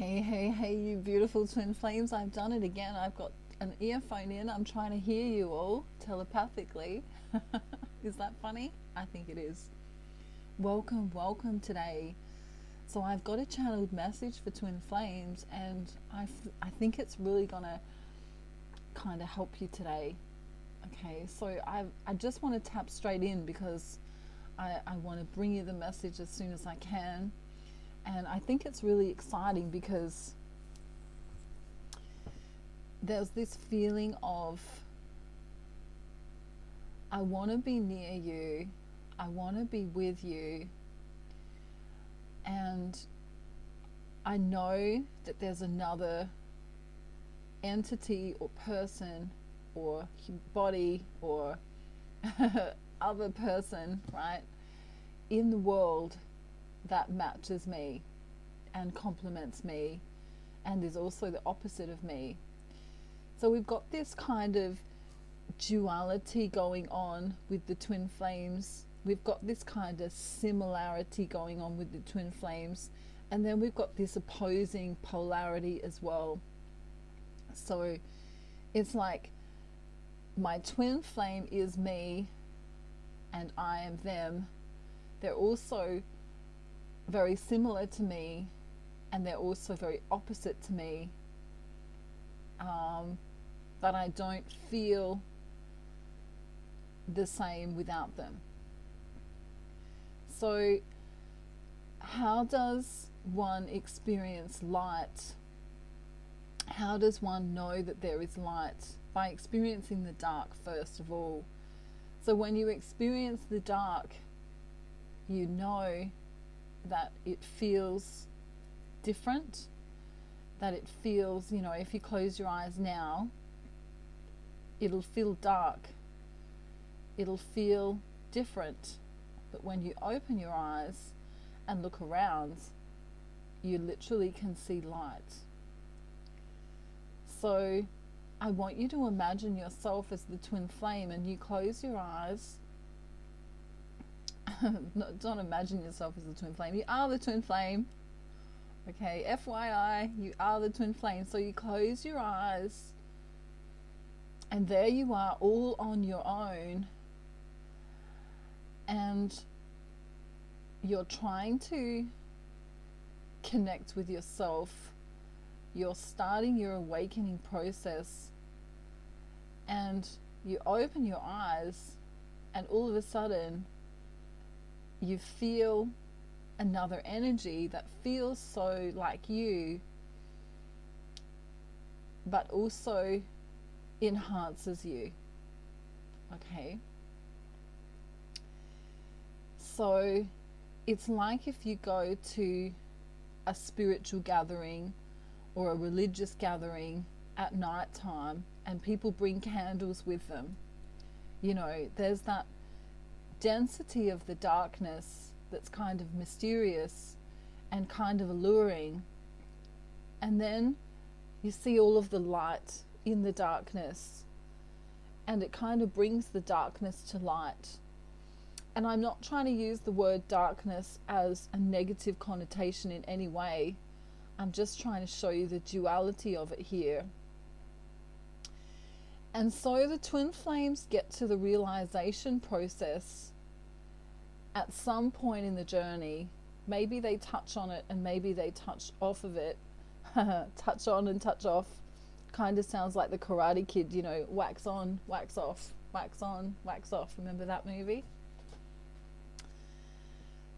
Hey, you beautiful twin flames. I've done it again. I've got an earphone in. I'm trying to hear you all telepathically. Is that funny? I think it is. Welcome today. So I've got a channeled message for twin flames, and I think it's really going to kind of help you today. Okay, so I just want to tap straight in because I want to bring you the message as soon as I can. And I think it's really exciting because there's this feeling of I want to be near you, I want to be with you, and I know that there's another entity or person or body or other person, right, in the world that matches me and complements me and is also the opposite of me. So we've got this kind of duality going on with the twin flames. We've got this kind of similarity going on with the twin flames, and then we've got this opposing polarity as well. So it's like my twin flame is me and I am them. They're also very similar to me, and they're also very opposite to me, but I don't feel the same without them. So how does one experience light? How does one know that there is light? By experiencing the dark, first of all. So when you experience the dark, you know that it feels different, that it feels, if you close your eyes now, it'll feel dark, it'll feel different. But when you open your eyes and look around, you literally can see light. So I want you to imagine yourself as the twin flame, and you close your eyes. Don't imagine yourself as the twin flame. You are the twin flame. Okay, FYI, you are the twin flame. So you close your eyes, and there you are, all on your own. And you're trying to connect with yourself. You're starting your awakening process. And you open your eyes, and all of a sudden, you feel another energy that feels so like you, but also enhances you. Okay? So it's like if you go to a spiritual gathering or a religious gathering at night time and people bring candles with them. There's that density of the darkness that's kind of mysterious and kind of alluring, and then you see all of the light in the darkness, and it kind of brings the darkness to light. And I'm not trying to use the word darkness as a negative connotation in any way. I'm just trying to show you the duality of it here. And so the twin flames get to the realization process at some point in the journey. Maybe they touch on it and maybe they touch off of it. Touch on and touch off. Kind of sounds like the Karate Kid, wax on, wax off, wax on, wax off. Remember that movie?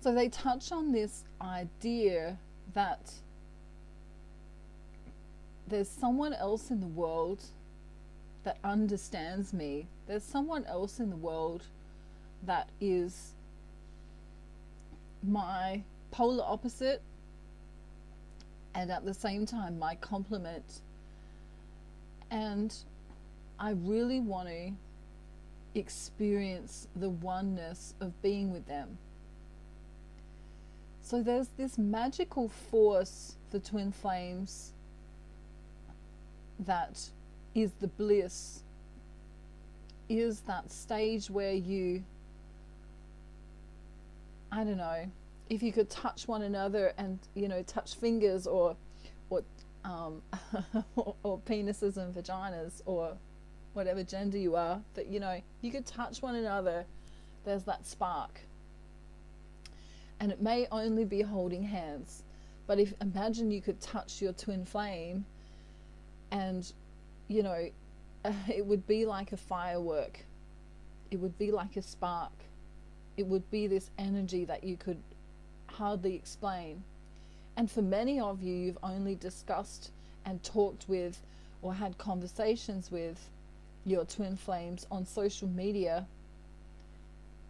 So they touch on this idea that there's someone else in the world that understands me. There's someone else in the world that is my polar opposite and at the same time my complement. And I really want to experience the oneness of being with them. So there's this magical force, the twin flames, that is the bliss, is that stage where you, I don't know, if you could touch one another and touch fingers or or or penises and vaginas, or whatever gender you are, that you could touch one another. There's that spark, and it may only be holding hands, but if imagine you could touch your twin flame, and it would be like a firework, it would be like a spark, it would be this energy that you could hardly explain. And for many of you, you've only discussed and talked with or had conversations with your twin flames on social media,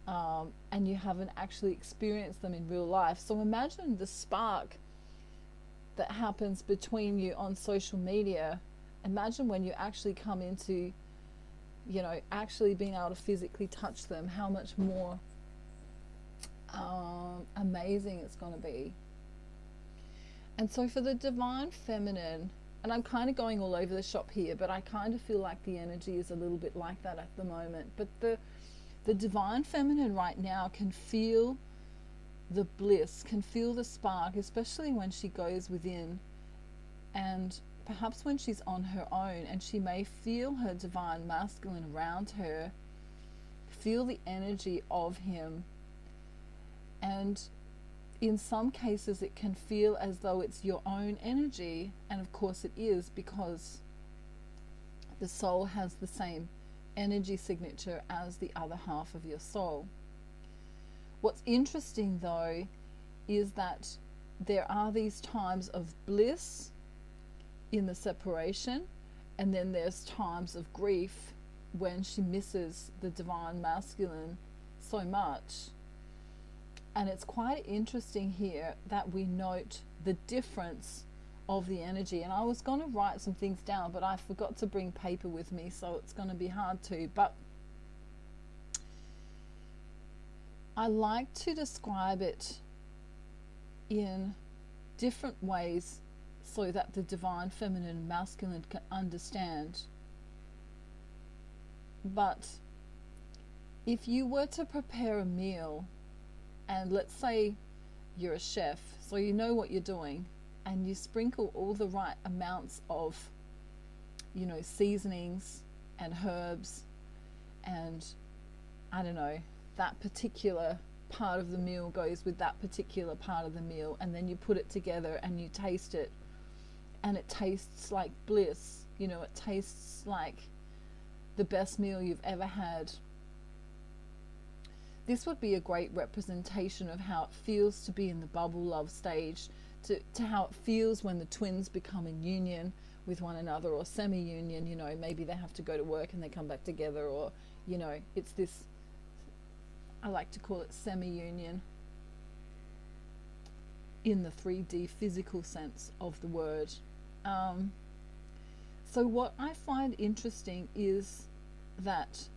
and you haven't actually experienced them in real life. So imagine the spark that happens between you on social media. Imagine when you actually come into, actually being able to physically touch them, how much more amazing it's going to be. And so for the divine feminine, and I'm kind of going all over the shop here, but I kind of feel like the energy is a little bit like that at the moment. But the divine feminine right now can feel the bliss, can feel the spark, especially when she goes within, and perhaps when she's on her own, and she may feel her divine masculine around her, feel the energy of him. And in some cases it can feel as though it's your own energy, and of course it is, because the soul has the same energy signature as the other half of your soul. What's interesting though is that there are these times of bliss in the separation, and then there's times of grief when she misses the divine masculine so much. And it's quite interesting here that we note the difference of the energy. And I was going to write some things down, but I forgot to bring paper with me, so it's going to be hard to. But I like to describe it in different ways so that the divine feminine and masculine can understand. But if you were to prepare a meal, and let's say you're a chef, so you know what you're doing, and you sprinkle all the right amounts of, seasonings and herbs, and I don't know, that particular part of the meal goes with that particular part of the meal, and then you put it together and you taste it, and it tastes like bliss. It tastes like the best meal you've ever had. This would be a great representation of how it feels to be in the bubble love stage, to how it feels when the twins become in union with one another, or semi-union. Maybe they have to go to work and they come back together, or it's this, I like to call it semi-union in the 3D physical sense of the word. So what I find interesting is that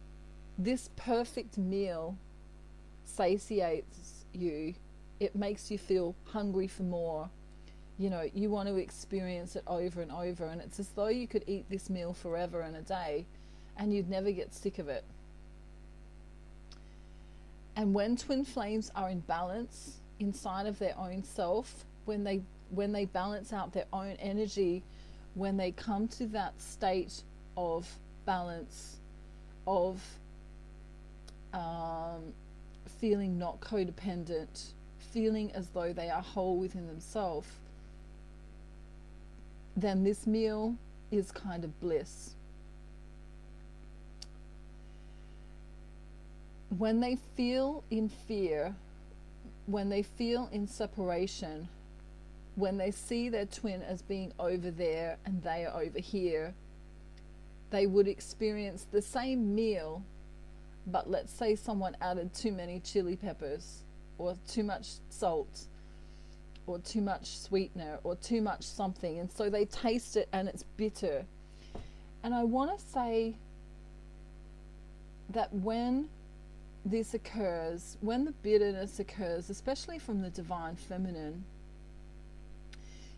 this perfect meal satiates you. It makes you feel hungry for more. You want to experience it over and over, and it's as though you could eat this meal forever and a day and you'd never get sick of it. And when twin flames are in balance inside of their own self, when they balance out their own energy, when they come to that state of balance, of feeling not codependent, feeling as though they are whole within themselves, then this meal is kind of bliss. When they feel in fear, when they feel in separation, when they see their twin as being over there and they are over here, they would experience the same meal, but let's say someone added too many chili peppers, or too much salt, or too much sweetener, or too much something, and so they taste it and it's bitter. And I want to say that when this occurs, when the bitterness occurs, especially from the divine feminine,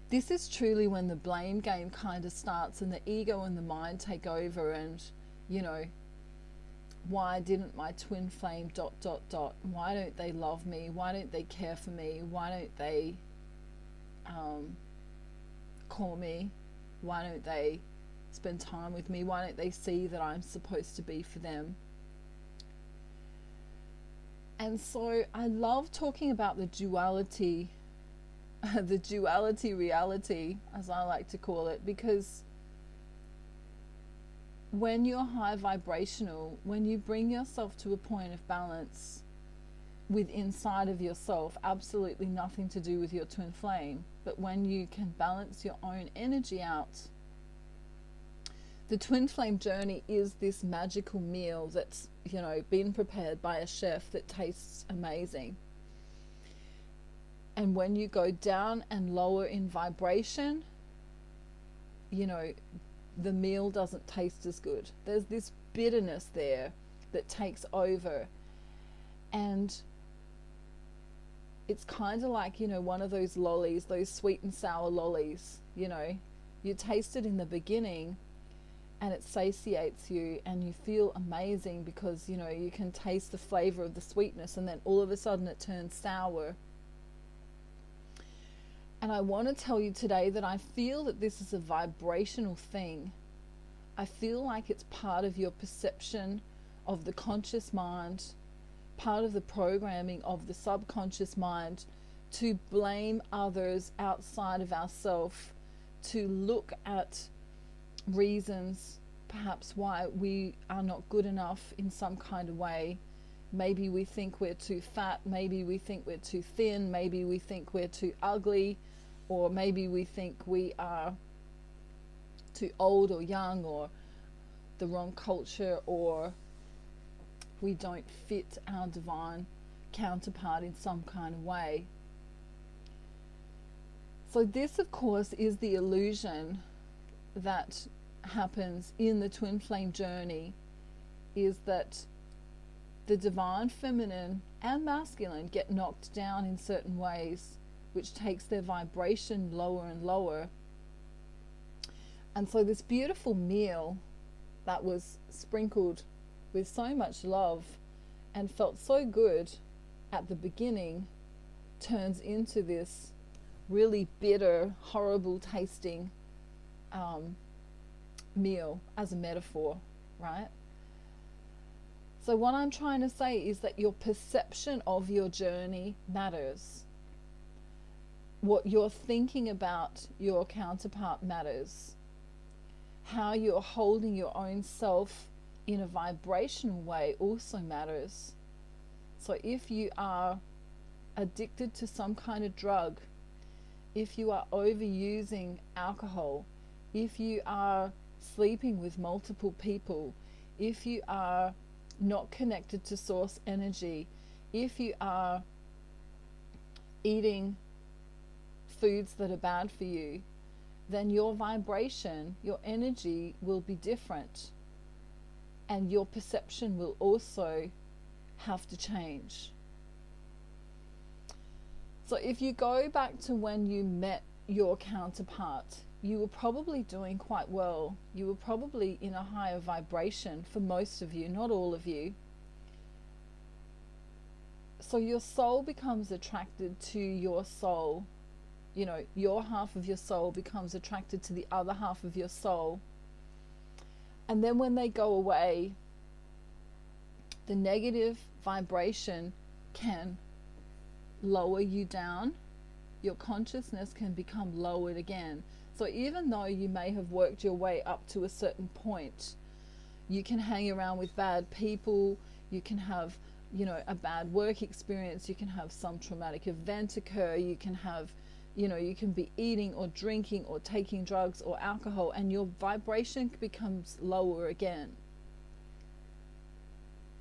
this is truly when the blame game kind of starts, and the ego and the mind take over, and why didn't my twin flame ... why don't they love me, why don't they care for me, why don't they call me? Why don't they spend time with me? Why don't they see that I'm supposed to be for them? And so I love talking about the duality, the duality reality, as I like to call it, because when you're high vibrational, when you bring yourself to a point of balance with inside of yourself, absolutely nothing to do with your twin flame, but when you can balance your own energy out, the twin flame journey is this magical meal that's, been prepared by a chef that tastes amazing. And when you go down and lower in vibration, the meal doesn't taste as good. There's this bitterness there that takes over. And it's kind of like, one of those lollies, those sweet and sour lollies, you taste it in the beginning and it satiates you and you feel amazing because, you can taste the flavor of the sweetness, and then all of a sudden it turns sour. And I want to tell you today that I feel that this is a vibrational thing. I feel like it's part of your perception of the conscious mind, part of the programming of the subconscious mind to blame others outside of ourselves, to look at reasons perhaps why we are not good enough in some kind of way. Maybe we think we're too fat, maybe we think we're too thin, maybe we think we're too ugly, or maybe we think we are too old or young, or the wrong culture, or we don't fit our divine counterpart in some kind of way. So this, of course, is the illusion that happens in the twin flame journey, is that the divine feminine and masculine get knocked down in certain ways, which takes their vibration lower and lower. And so this beautiful meal that was sprinkled with so much love and felt so good at the beginning turns into this really bitter, horrible tasting meal, as a metaphor, right? So what I'm trying to say is that your perception of your journey matters. What you're thinking about your counterpart matters. How you're holding your own self in a vibrational way also matters. So if you are addicted to some kind of drug, if you are overusing alcohol, if you are sleeping with multiple people, if you are not connected to source energy, if you are eating foods that are bad for you, then your vibration, your energy will be different, and your perception will also have to change. So if you go back to when you met your counterpart, you were probably doing quite well. You were probably in a higher vibration for most of you, not all of you. So your soul becomes attracted to your soul. Your half of your soul becomes attracted to the other half of your soul. And then when they go away, the negative vibration can lower you down. Your consciousness can become lowered again. So even though you may have worked your way up to a certain point, you can hang around with bad people, you can have, a bad work experience, you can have some traumatic event occur, you can have, you can be eating or drinking or taking drugs or alcohol, and your vibration becomes lower again.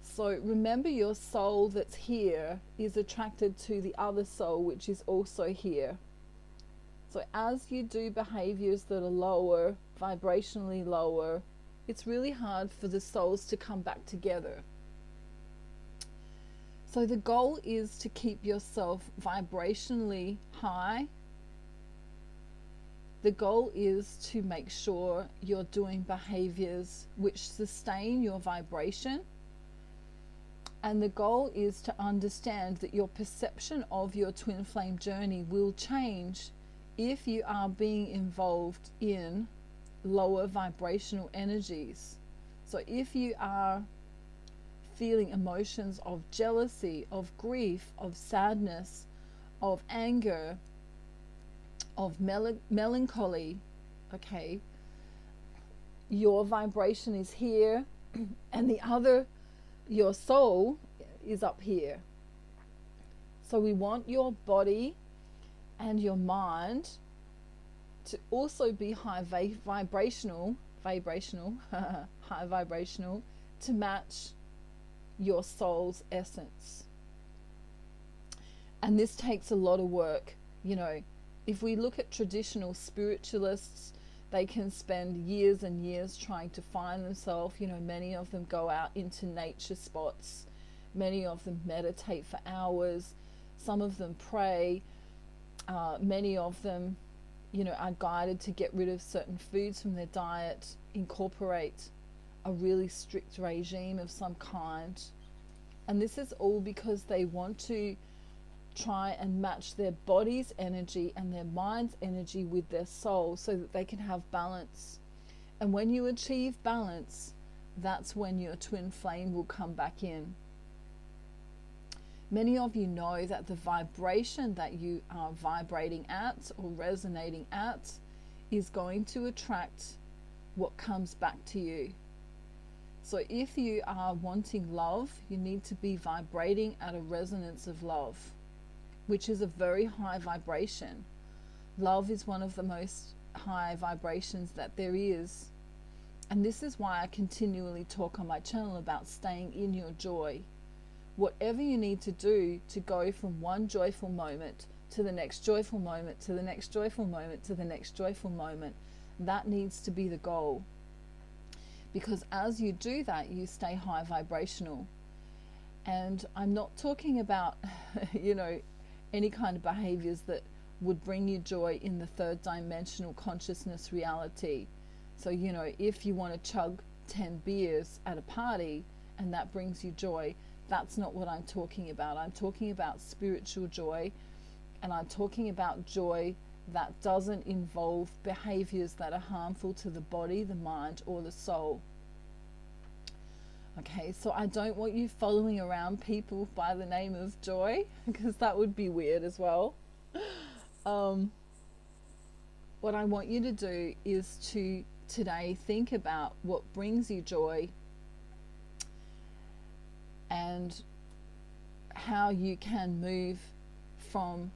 So remember, your soul that's here is attracted to the other soul, which is also here. So as you do behaviors that are lower, vibrationally lower, it's really hard for the souls to come back together. So the goal is to keep yourself vibrationally high. The goal is to make sure you're doing behaviors which sustain your vibration. And the goal is to understand that your perception of your twin flame journey will change if you are being involved in lower vibrational energies, so if you are feeling emotions of jealousy, of grief, of sadness, of anger, of melancholy, okay, your vibration is here and the other, your soul, is up here. So we want your body and your mind to also be high vibrational, high vibrational, to match your soul's essence. And this takes a lot of work. You know, if we look at traditional spiritualists, they can spend years and years trying to find themselves. You know, many of them go out into nature spots. Many of them meditate for hours. Some of them pray. Many of them, you know, are guided to get rid of certain foods from their diet, incorporate a really strict regime of some kind. And this is all because they want to try and match their body's energy and their mind's energy with their soul so that they can have balance. And when you achieve balance, that's when your twin flame will come back in. Many of you know that the vibration that you are vibrating at or resonating at is going to attract what comes back to you. So if you are wanting love, you need to be vibrating at a resonance of love, which is a very high vibration. Love is one of the most high vibrations that there is. And this is why I continually talk on my channel about staying in your joy. Whatever you need to do to go from one joyful moment to the next joyful moment, to the next joyful moment, to the next joyful moment, that needs to be the goal. Because as you do that, you stay high vibrational. And I'm not talking about, you know, any kind of behaviors that would bring you joy in the third dimensional consciousness reality. So, you know, if you want to chug 10 beers at a party and that brings you joy, that's not what I'm talking about. I'm talking about spiritual joy, and I'm talking about joy that doesn't involve behaviors that are harmful to the body, the mind, or the soul. Okay, so I don't want you following around people by the name of joy, because that would be weird as well. What I want you to do is to today think about what brings you joy and how you can move from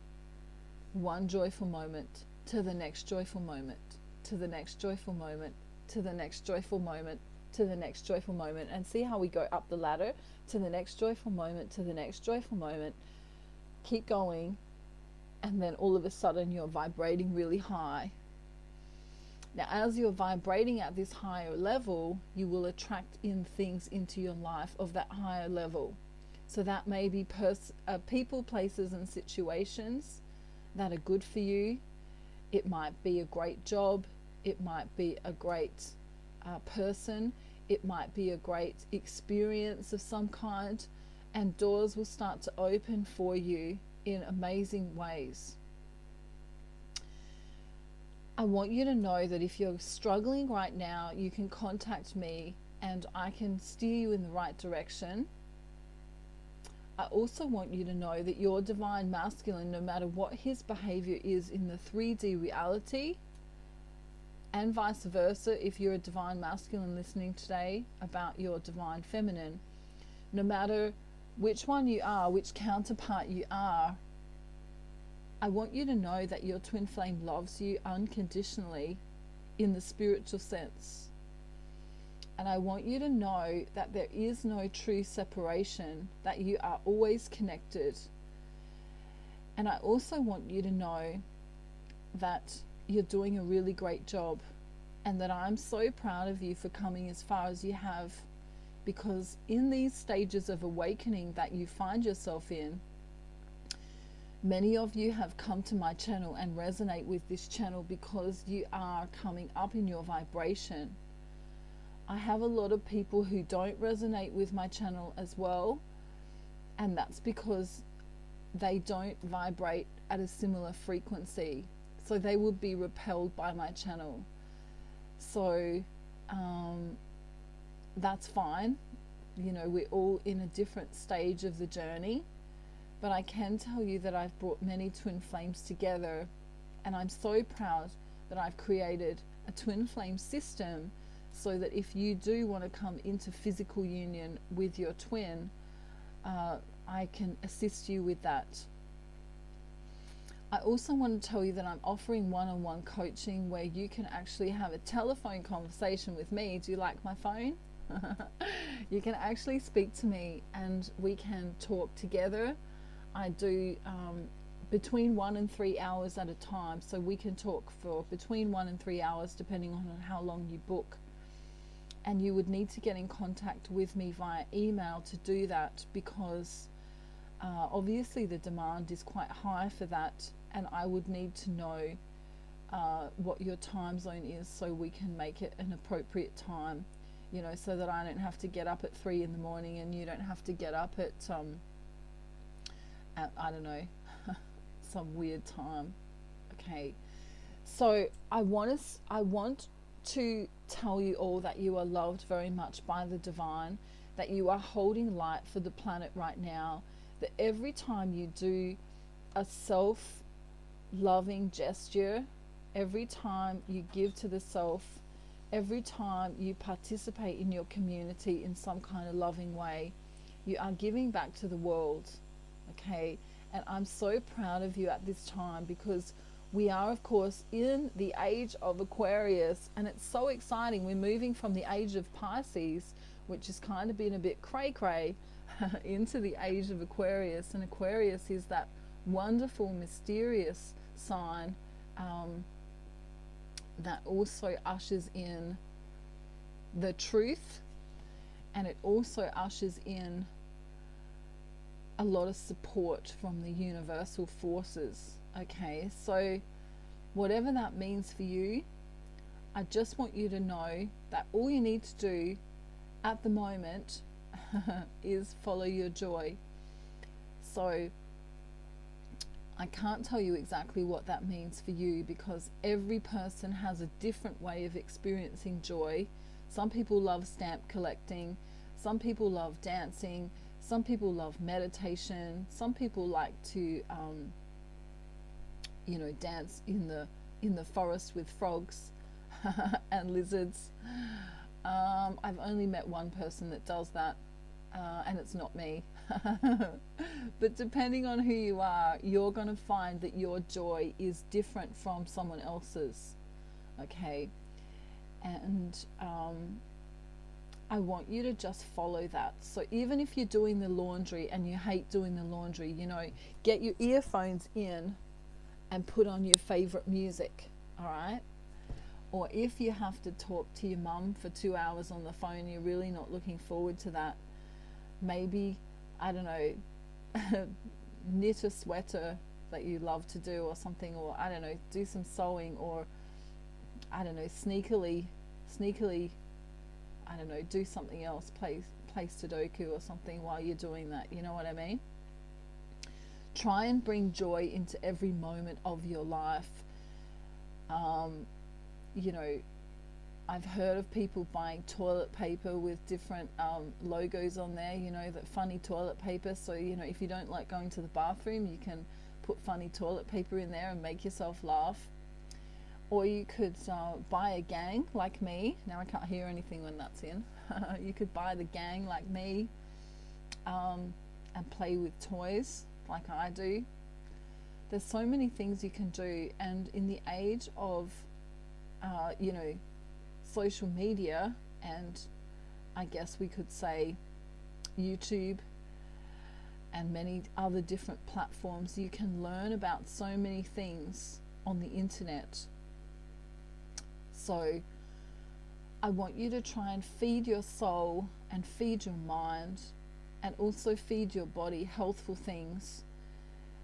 one joyful moment to the next joyful moment, to the next joyful moment, to the next joyful moment, to the next joyful moment, and see how we go up the ladder to the next joyful moment, to the next joyful moment. Keep going, and then all of a sudden you're vibrating really high. Now, as you're vibrating at this higher level, you will attract in things into your life of that higher level. So that may be people, places, and situations that are good for you. It might be a great job. It might be a great person. It might be a great experience of some kind. And doors will start to open for you in amazing ways. I want you to know that if you're struggling right now, you can contact me and I can steer you in the right direction. I also want you to know that your divine masculine, no matter what his behavior is in the 3D reality, and vice versa, if you're a divine masculine listening today about your divine feminine, no matter which one you are, which counterpart you are, I want you to know that your twin flame loves you unconditionally in the spiritual sense. And I want you to know that there is no true separation, that you are always connected. And I also want you to know that you're doing a really great job, and that I'm so proud of you for coming as far as you have, because in these stages of awakening that you find yourself in, many of you have come to my channel and resonate with this channel because you are coming up in your vibration. I have a lot of people who don't resonate with my channel as well, and that's because they don't vibrate at a similar frequency. So they would be repelled by my channel. So that's fine. You know, we're all in a different stage of the journey. But I can tell you that I've brought many twin flames together, and I'm so proud that I've created a twin flame system so that if you do want to come into physical union with your twin, I can assist you with that. I also want to tell you that I'm offering one-on-one coaching where you can actually have a telephone conversation with me. Do you like my phone? You can actually speak to me and we can talk together. I do between 1 and 3 hours at a time, so we can talk for between 1 and 3 hours depending on how long you book. And you would need to get in contact with me via email to do that, because obviously the demand is quite high for that, and I would need to know what your time zone is so we can make it an appropriate time, you know, so that I don't have to get up at 3 in the morning and you don't have to get up at I don't know, some weird time. Okay, so I want to tell you all that you are loved very much by the divine, that you are holding light for the planet right now, that every time you do a self-loving gesture, every time you give to the self, every time you participate in your community in some kind of loving way, you are giving back to the world. Okay, and I'm so proud of you at this time, because we are, of course, in the age of Aquarius, and it's so exciting. We're moving from the age of Pisces, which has kind of been a bit cray-cray, into the age of Aquarius. And Aquarius is that wonderful, mysterious sign that also ushers in the truth, and it also ushers in a lot of support from the universal forces. Okay, so whatever that means for you, I just want you to know that all you need to do at the moment is follow your joy. So I can't tell you exactly what that means for you, because every person has a different way of experiencing joy. Some people love stamp collecting, some people love dancing, some people love meditation, some people like to you know, dance in the forest with frogs and lizards. I've only met one person that does that, and it's not me. But depending on who you are, you're going to find that your joy is different from someone else's. Okay, and I want you to just follow that. So even if you're doing the laundry and you hate doing the laundry, you know, get your earphones in and put on your favorite music, all right? Or if you have to talk to your mum for 2 hours on the phone, you're really not looking forward to that, maybe, I don't know, knit a sweater that you love to do or something, or I don't know, do some sewing, or I don't know, sneakily, I don't know, do something else, play Sudoku or something while you're doing that, you know what I mean? Try and bring joy into every moment of your life. You know, I've heard of people buying toilet paper with different logos on there, you know, that funny toilet paper. So, you know, if you don't like going to the bathroom, you can put funny toilet paper in there and make yourself laugh. Or you could buy a gang like me. Now I can't hear anything when that's in. You could buy the gang like me and play with toys like I do. There's so many things you can do, and in the age of you know, social media, and I guess we could say YouTube and many other different platforms, you can learn about so many things on the internet. So I want you to try and feed your soul and feed your mind, and also feed your body healthful things,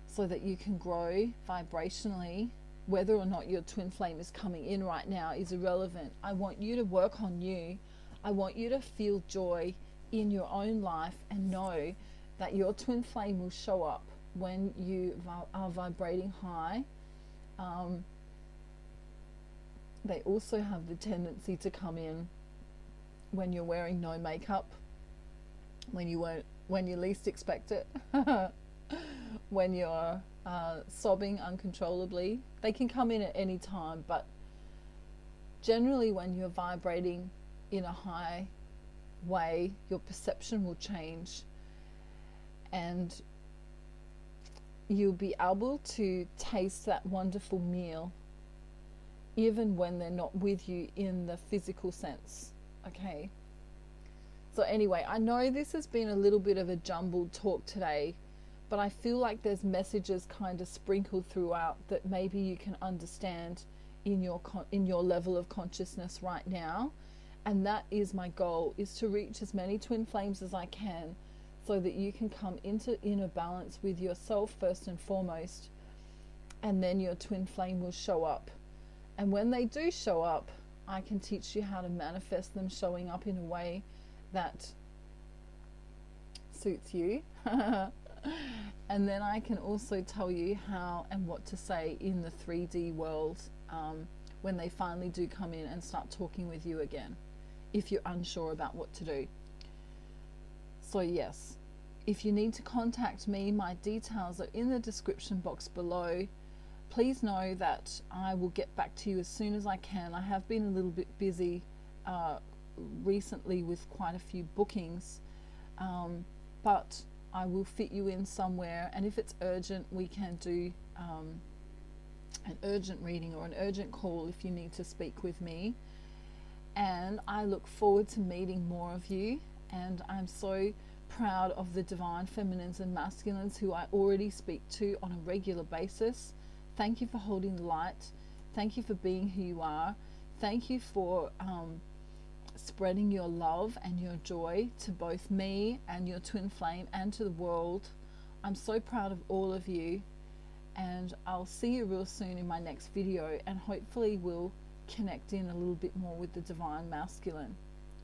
so that you can grow vibrationally. Whether or not your twin flame is coming in right now is irrelevant. I want you to work on you. I want you to feel joy in your own life, and know that your twin flame will show up when you are vibrating high. They also have the tendency to come in when you're wearing no makeup, when you least expect it, when you're sobbing uncontrollably. They can come in at any time, but generally when you're vibrating in a high way, your perception will change, and you'll be able to taste that wonderful meal even when they're not with you in the physical sense. Okay, so anyway, I know this has been a little bit of a jumbled talk today, but I feel like there's messages kind of sprinkled throughout that maybe you can understand in your level of consciousness right now. And that is my goal, is to reach as many twin flames as I can, so that you can come into inner balance with yourself first and foremost, and then your twin flame will show up. And when they do show up, I can teach you how to manifest them showing up in a way that suits you. And then I can also tell you how and what to say in the 3D world when they finally do come in and start talking with you again, if you're unsure about what to do. So yes, if you need to contact me, my details are in the description box below. Please know that I will get back to you as soon as I can. I have been a little bit busy recently with quite a few bookings, but I will fit you in somewhere, and if it's urgent, we can do an urgent reading or an urgent call if you need to speak with me. And I look forward to meeting more of you, and I'm so proud of the divine feminines and masculines who I already speak to on a regular basis. Thank you for holding the light. Thank you for being who you are. Thank you for spreading your love and your joy to both me and your twin flame and to the world. I'm so proud of all of you, and I'll see you real soon in my next video, and hopefully we'll connect in a little bit more with the divine masculine.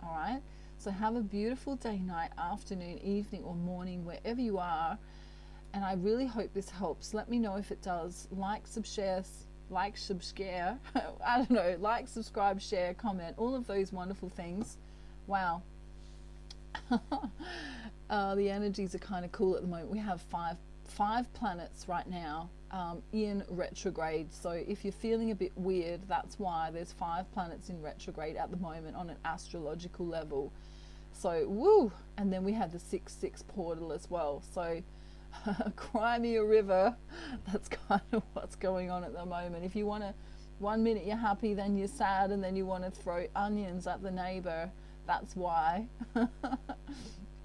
All right, so have a beautiful day, night, afternoon, evening, or morning, wherever you are, and I really hope this helps. Let me know if it does. Like, subscribe, I don't know, like, subscribe, share, comment, all of those wonderful things. Wow. The energies are kind of cool at the moment. We have five planets right now in retrograde, so if you're feeling a bit weird, that's why. There's 5 planets in retrograde at the moment on an astrological level. So woo. And then we have the 6-6 portal as well, so cry me a river. That's kind of what's going on at the moment. If you want to, 1 minute you're happy, then you're sad, and then you want to throw onions at the neighbor, that's why.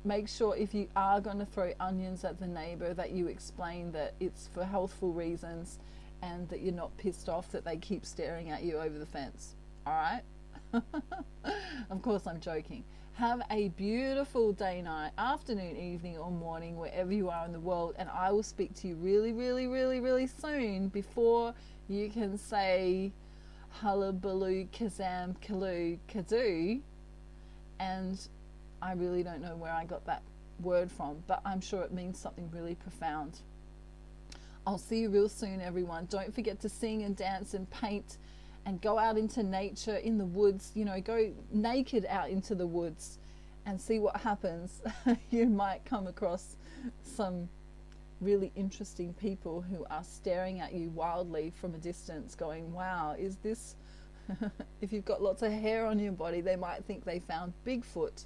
Make sure if you are going to throw onions at the neighbor that you explain that it's for healthful reasons, and that you're not pissed off that they keep staring at you over the fence. All right. Of course I'm joking. Have a beautiful day, night, afternoon, evening, or morning, wherever you are in the world, and I will speak to you really, really, really, really soon, before you can say hullabaloo, kazam, kaloo, kazoo. And I really don't know where I got that word from, but I'm sure it means something really profound. I'll see you real soon, everyone. Don't forget to sing and dance and paint, and go out into nature, in the woods, you know, go naked out into the woods and see what happens. You might come across some really interesting people who are staring at you wildly from a distance going, wow, is this... If you've got lots of hair on your body, they might think they found Bigfoot.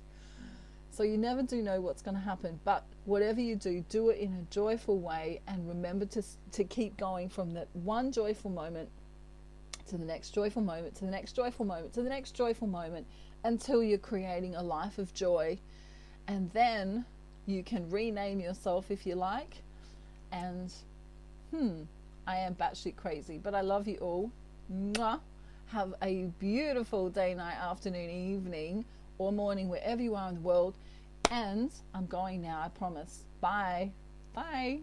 So you never do know what's going to happen, but whatever you do, do it in a joyful way, and remember to keep going from that one joyful moment to the next joyful moment, to the next joyful moment, to the next joyful moment, until you're creating a life of joy. And then you can rename yourself if you like. And I am batshit crazy, but I love you all. Mwah. Have a beautiful day, night, afternoon, evening, or morning, wherever you are in the world. And I'm going now, I promise. Bye. Bye.